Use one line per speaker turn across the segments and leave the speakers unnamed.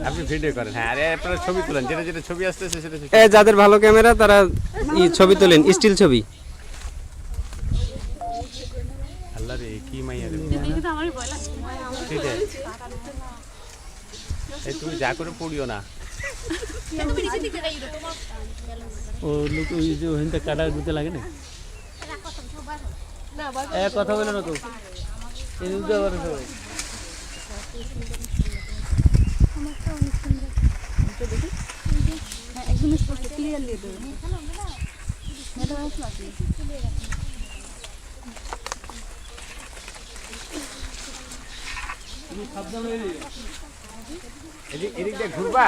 আপনি ভিডিও করেন, হ্যাঁ, আরে আপনারা ছবি তোলেন, যেটা যেটা ছবি আসতেছে সেটা।
যাদের ভালো ক্যামেরা তারা ছবি তোলেন, স্টিল ছবি।
আল্লাহ রে, কি মাইয়া রে, ঠিক আছে। এই তুমি যা করে পড়িও না।
ও লোক ওই যে ওখানটা কাটা দিতে লাগে না, কথা বলে না তো
এদিক দিয়ে ঘুরবা?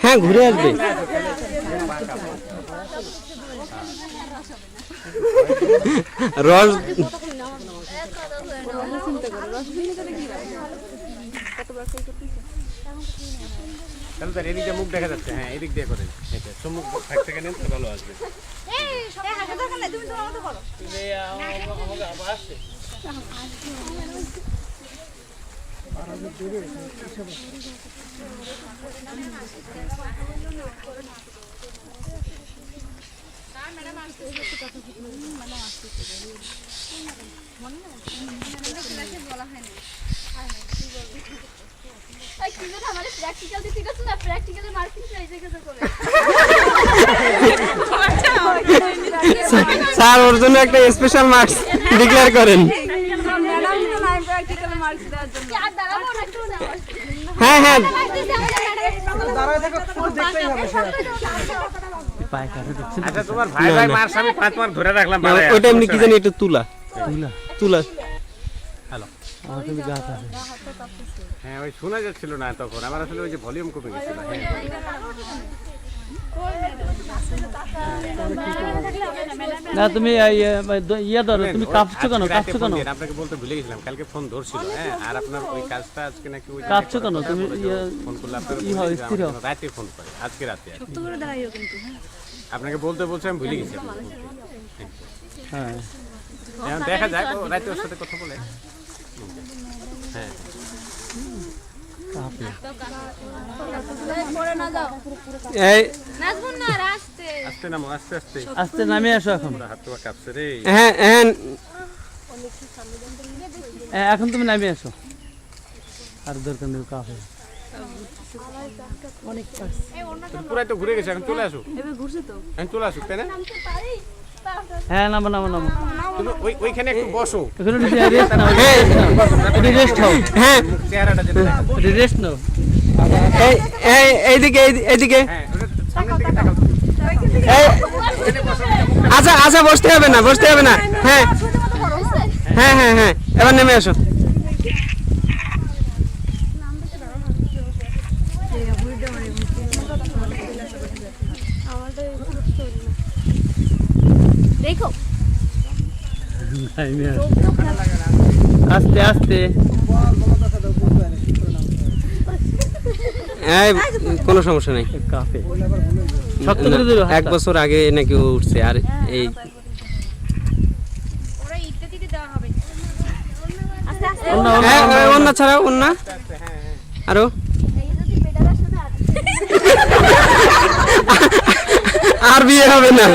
হ্যাঁ, ঘুরে আসবে। রস
তাহলে তার এদিক দিয়ে মুখ দেখা যাচ্ছে, হ্যাঁ এদিক দিয়ে করেন, সম্মুখ থাকতে গেলেন তো ভালো আসবে।
স্যার ওর জন্য একটা স্পেশাল মার্কস ডিক্লেয়ার করেন। হ্যাঁ হ্যাঁ,
আচ্ছা তোমার ভাই ভাই মার স্বামী 5 মার্ক ধরে রাখলাম।
ওটা এমনি কি জানি একটু তুলা তুলা।
হ্যালো, হ্যাঁ ওই শোনা যাচ্ছিল না তখন, আমার আসলে ওই যে ভলিউম কমে গেছিল।
না তুমি ইয়ে ধরো, তুমি কাঁপছো কেন? কাঁপছো কেন?
আপনাকে বলতে ভুলে গেছিলাম, কালকে ফোন ধরছিল, হ্যাঁ, আর আপনার ওই কাজটা আজকে নাকি ওই
কাঁপছো কেন তুমি?
ফোন করলে আপনার রাতে ফোন করে, আজকে রাতে আপনাকে বলতে বলছে, আমি ভুলে গেছি।
হ্যাঁ,
এখন দেখা যায় রাতে ওর সাথে কথা বলে। হ্যাঁ আস্তে নামো, আস্তে আস্তে
আস্তে নামে আসো। এখন
হাত পা কাঁপছে রে।
হ্যাঁ হ্যাঁ,
এখন তুমি নামে আসো, আর দরকার নেই কাফে।
পুরাই তো ঘুরে গেছে, এখন চলে আসো। এখন চলে আসো, তাই না?
হ্যাঁ, নামো নামো নামো।
তুমি ওইখানে একটু বসো,
এখানে রেস্ট নাও, রেস্ট নাও।
হ্যাঁ, চেহারাটা যেন দেখা।
রেস্ট নাও।
এইদিকে এইদিকে।
হ্যাঁ, ওটা সামনের দিকে তাকাও।
আচ্ছা আচ্ছা, বসতে হবে না, বসতে হবে না। হ্যাঁ হ্যাঁ হ্যাঁ হ্যাঁ, এবার নেমে আসো।
দেখো
আস্তে আস্তে।
কোনো সমস্যা নেই।
কাফে
1 বছর আগে নাকি ও উঠছে, আর এই অন্য ছাড়াও অন্য আরো আর বিয়ে হবে না।